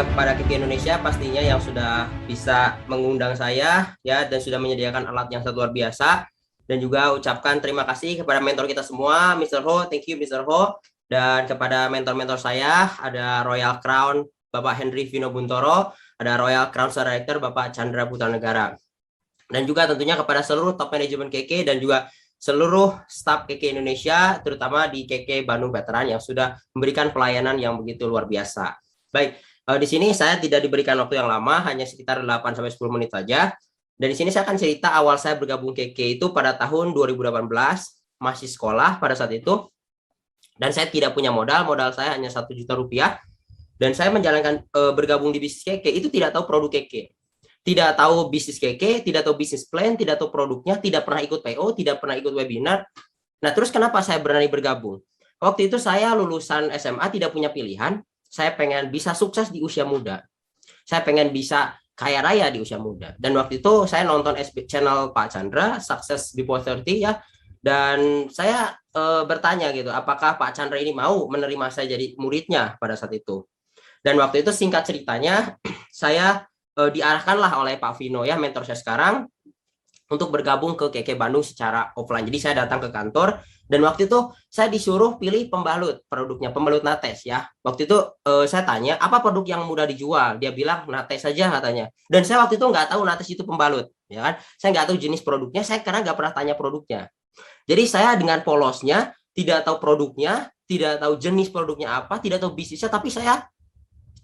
kepada Kiki Indonesia pastinya yang sudah bisa mengundang saya ya dan sudah menyediakan alat yang sangat luar biasa, dan juga ucapkan terima kasih kepada mentor kita semua, Mr. Ho, thank you Mr. Ho, dan kepada mentor-mentor saya ada Royal Crown Bapak Henry Vino Buntoro, ada Royal Crown Director Bapak Chandra Putra Negara, dan juga tentunya kepada seluruh top manajemen KK dan juga seluruh staf KK Indonesia, terutama di KK Bandung Veteran yang sudah memberikan pelayanan yang begitu luar biasa. Baik, di sini saya tidak diberikan waktu yang lama, hanya sekitar 8-10 menit saja. Dan di sini saya akan cerita awal saya bergabung KK itu pada tahun 2018, masih sekolah pada saat itu. Dan saya tidak punya modal saya hanya 1 juta rupiah. Dan saya menjalankan bergabung di bisnis KK itu tidak tahu produk KK. Tidak tahu bisnis KK, tidak tahu bisnis plan, tidak tahu produknya, tidak pernah ikut PO, tidak pernah ikut webinar. Nah, terus kenapa saya berani bergabung? Waktu itu saya lulusan SMA tidak punya pilihan, saya pengen bisa sukses di usia muda. Saya pengen bisa kaya raya di usia muda. Dan waktu itu saya nonton channel Pak Chandra, Success Before 30 ya. Dan saya bertanya gitu, apakah Pak Chandra ini mau menerima saya jadi muridnya pada saat itu. Dan waktu itu singkat ceritanya, saya diarahkanlah oleh Pak Vino ya, mentor saya sekarang, untuk bergabung ke KK Bandung secara offline. Jadi saya datang ke kantor dan waktu itu saya disuruh pilih pembalut, produknya pembalut Nates ya. Waktu itu saya tanya apa produk yang mudah dijual, dia bilang Nates saja katanya. Dan saya waktu itu nggak tahu Nates itu pembalut, ya kan? Saya nggak tahu jenis produknya, saya karena nggak pernah tanya produknya. Jadi saya dengan polosnya tidak tahu produknya, tidak tahu jenis produknya apa, tidak tahu bisnisnya, tapi saya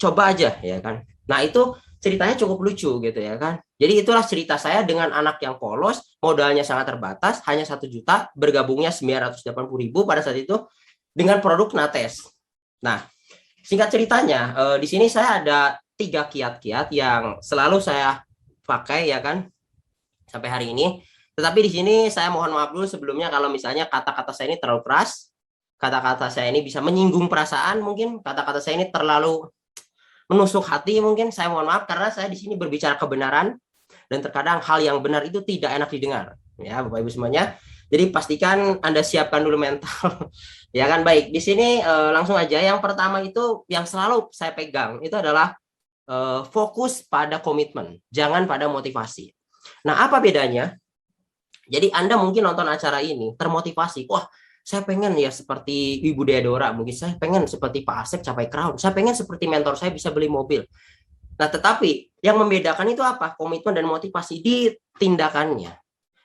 coba aja ya kan. Nah itu ceritanya cukup lucu gitu ya kan. Jadi itulah cerita saya dengan anak yang polos, modalnya sangat terbatas, hanya 1 juta, bergabungnya 980.000 pada saat itu dengan produk Nates. Nah, singkat ceritanya, di sini saya ada 3 kiat-kiat yang selalu saya pakai ya kan sampai hari ini. Tetapi di sini saya mohon maaf dulu sebelumnya kalau misalnya kata-kata saya ini terlalu keras, kata-kata saya ini bisa menyinggung perasaan, mungkin kata-kata saya ini terlalu menusuk hati, mungkin saya mohon maaf karena saya di sini berbicara kebenaran dan terkadang hal yang benar itu tidak enak didengar ya Bapak Ibu semuanya. Jadi pastikan Anda siapkan dulu mental ya kan. Baik, di sini langsung aja. Yang pertama itu yang selalu saya pegang itu adalah fokus pada komitmen, jangan pada motivasi. Nah, apa bedanya? Jadi Anda mungkin nonton acara ini termotivasi, wah saya pengen ya seperti Ibu Deodora, mungkin saya pengen seperti Pak Asep capai crown, saya pengen seperti mentor saya bisa beli mobil. Nah, tetapi yang membedakan itu apa? Komitmen dan motivasi di tindakannya.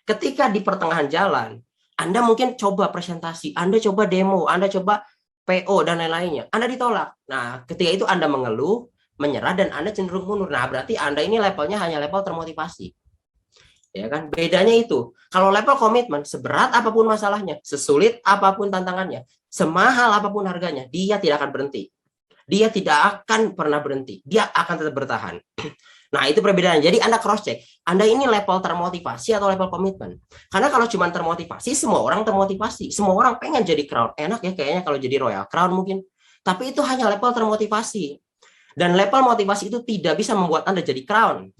Ketika di pertengahan jalan, Anda mungkin coba presentasi, Anda coba demo, Anda coba PO dan lain-lainnya, Anda ditolak. Nah, ketika itu Anda mengeluh, menyerah, dan Anda cenderung mundur. Nah, berarti Anda ini levelnya hanya level termotivasi. Ya kan, bedanya itu. Kalau level komitmen, seberat apapun masalahnya, sesulit apapun tantangannya, semahal apapun harganya, dia tidak akan berhenti. Dia tidak akan pernah berhenti, dia akan tetap bertahan. Nah, itu perbedaan. Jadi Anda cross check, Anda ini level termotivasi atau level komitmen. Karena kalau cuma termotivasi, semua orang termotivasi, semua orang pengen jadi crown. Enak ya kayaknya kalau jadi royal crown mungkin. Tapi itu hanya level termotivasi. Dan level motivasi itu tidak bisa membuat Anda jadi crown.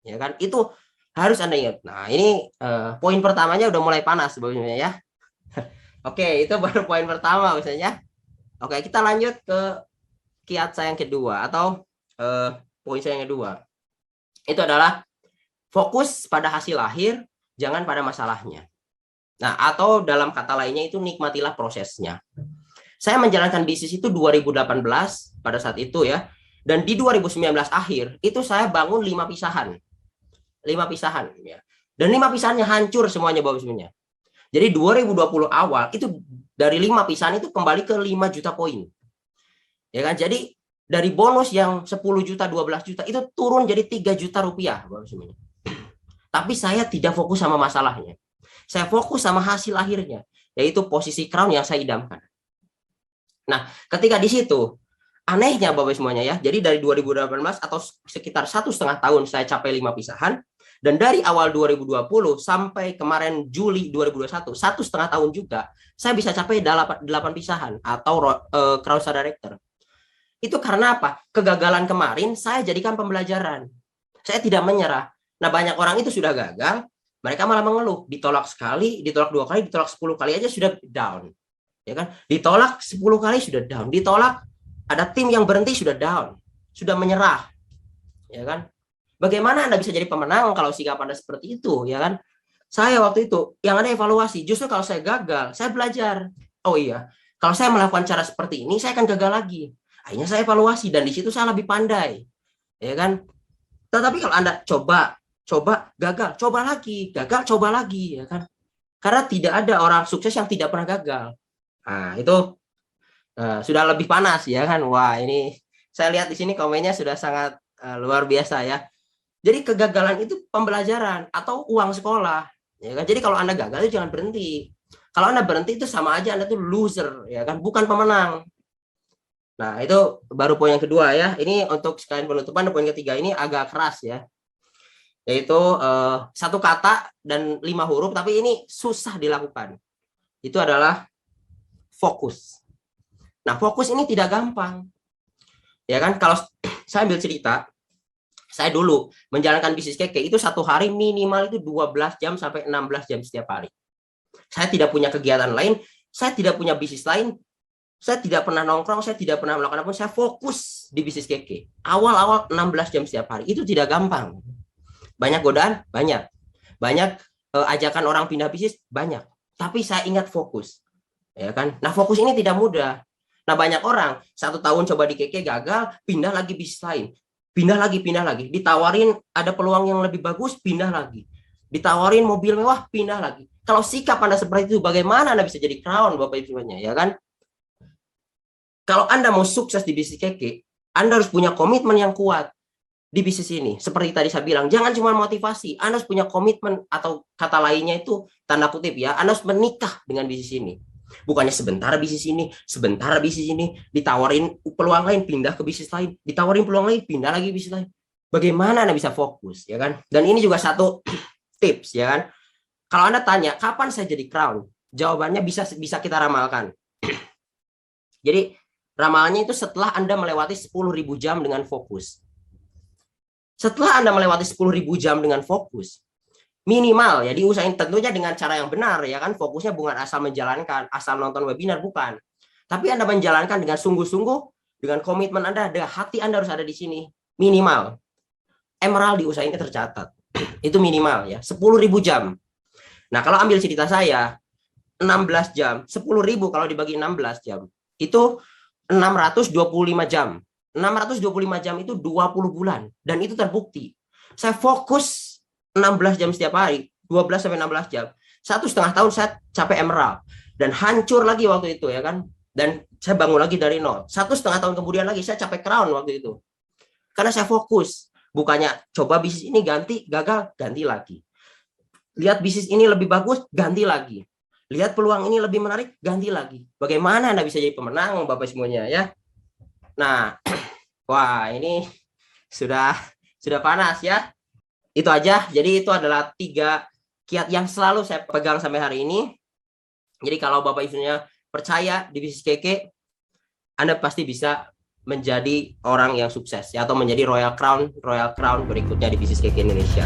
Ya kan? Itu harus Anda ingat. Nah, ini poin pertamanya udah mulai panas sebenarnya ya. Oke, itu baru poin pertama misalnya. Oke, kita lanjut ke kiat saya yang kedua atau poin saya yang kedua. Itu adalah fokus pada hasil akhir, jangan pada masalahnya. Nah, atau dalam kata lainnya itu nikmatilah prosesnya. Saya menjalankan bisnis itu 2018 pada saat itu ya. Dan di 2019 akhir itu saya bangun 5 pisahan. 5 pisahan ya. Dan 5 pisahannya hancur semuanya Bapak semuanya. Jadi 2020 awal itu dari 5 pisahan itu kembali ke 5 juta poin. Ya kan? Jadi dari bonus yang 10 juta, 12 juta itu turun jadi 3 juta rupiah Bapak semuanya. Tapi saya tidak fokus sama masalahnya. Saya fokus sama hasil akhirnya, yaitu posisi crown yang saya idamkan. Nah, ketika di situ anehnya Bapak semuanya ya. Jadi dari 2018 atau sekitar 1,5 tahun saya capai 5 pisahan. Dan dari awal 2020 sampai kemarin Juli 2021, 1,5 tahun juga, saya bisa capai 8 pisahan atau Crown Star Director. Itu karena apa? Kegagalan kemarin saya jadikan pembelajaran. Saya tidak menyerah. Nah, banyak orang itu sudah gagal, mereka malah mengeluh. Ditolak sekali, ditolak 2 kali, ditolak 10 kali aja sudah down. Ya kan? Ditolak 10 kali sudah down. Ditolak, ada tim yang berhenti sudah down. sudah menyerah, ya kan? Bagaimana Anda bisa jadi pemenang kalau sikap Anda seperti itu, ya kan? Saya waktu itu yang ada evaluasi. Justru kalau saya gagal, saya belajar. Oh iya, kalau saya melakukan cara seperti ini, saya akan gagal lagi. Akhirnya saya evaluasi dan di situ saya lebih pandai, ya kan? Tetapi kalau Anda coba gagal, gagal, coba lagi, ya kan? Karena tidak ada orang sukses yang tidak pernah gagal. Nah, itu sudah lebih panas, ya kan? Wah, ini saya lihat di sini komennya sudah sangat luar biasa ya. Jadi kegagalan itu pembelajaran atau uang sekolah, ya kan? Jadi kalau Anda gagal itu jangan berhenti. Kalau Anda berhenti itu sama aja Anda tuh loser, ya kan? Bukan pemenang. Nah, itu baru poin yang kedua ya. Ini untuk sekalian penutupan. Poin ketiga ini agak keras ya. Yaitu satu kata dan 5 huruf, tapi ini susah dilakukan. Itu adalah fokus. Nah, fokus ini tidak gampang. Ya kan? Kalau saya ambil cerita, saya dulu menjalankan bisnis keke itu satu hari minimal itu 12 jam sampai 16 jam setiap hari. Saya tidak punya kegiatan lain, saya tidak punya bisnis lain, saya tidak pernah nongkrong, saya tidak pernah melakukan apapun, saya fokus di bisnis keke. Awal-awal 16 jam setiap hari, itu tidak gampang. Banyak godaan? Banyak. Banyak ajakan orang pindah bisnis? Banyak. Tapi saya ingat fokus. Ya kan? Nah, fokus ini tidak mudah. Nah, banyak orang 1 tahun coba di keke gagal, pindah lagi bisnis lain. Pindah lagi. Ditawarin ada peluang yang lebih bagus, pindah lagi. Ditawarin mobil mewah, pindah lagi. Kalau sikap Anda seperti itu, bagaimana Anda bisa jadi crown, Bapak Ibu-nya, ya kan? Kalau Anda mau sukses di bisnis keke, Anda harus punya komitmen yang kuat di bisnis ini. Seperti tadi saya bilang, jangan cuma motivasi, Anda harus punya komitmen, atau kata lainnya itu tanda kutip ya, Anda harus menikah dengan bisnis ini. Bukannya sebentar bisnis ini, ditawarin peluang lain, pindah ke bisnis lain, ditawarin peluang lain, pindah lagi bisnis lain. Bagaimana Anda bisa fokus, ya kan? Dan ini juga satu tips, ya kan? Kalau Anda tanya, kapan saya jadi crown? Jawabannya bisa kita ramalkan. Jadi, ramalannya itu setelah Anda melewati 10.000 jam dengan fokus. Setelah Anda melewati 10.000 jam dengan fokus, minimal ya diusahain tentunya dengan cara yang benar, ya kan? Fokusnya bukan asal menjalankan, asal nonton webinar, bukan. Tapi Anda menjalankan dengan sungguh-sungguh, dengan komitmen Anda, dengan hati Anda harus ada di sini. Minimal. Emerald diusahainnya tercatat. Itu minimal ya, 10.000 jam. Nah, kalau ambil cerita saya, 16 jam, 10.000 kalau dibagi 16 jam, itu 625 jam. 625 jam itu 20 bulan. Dan itu terbukti. Saya fokus 16 jam setiap hari, 12 sampai 16 jam. 1,5 tahun saya capai emerald. Dan hancur lagi waktu itu, ya kan. Dan saya bangun lagi dari nol. 1,5 tahun kemudian lagi saya capai crown waktu itu. Karena saya fokus. Bukannya coba bisnis ini ganti, gagal, ganti lagi. Lihat bisnis ini lebih bagus, ganti lagi. Lihat peluang ini lebih menarik, ganti lagi. Bagaimana Anda bisa jadi pemenang, Bapak semuanya, ya? Nah, wah, ini sudah panas ya. Itu aja. Jadi itu adalah 3 kiat yang selalu saya pegang sampai hari ini. Jadi kalau Bapak Ibunya percaya di bisnis keke, Anda pasti bisa menjadi orang yang sukses ya, atau menjadi Royal Crown berikutnya di bisnis keke Indonesia.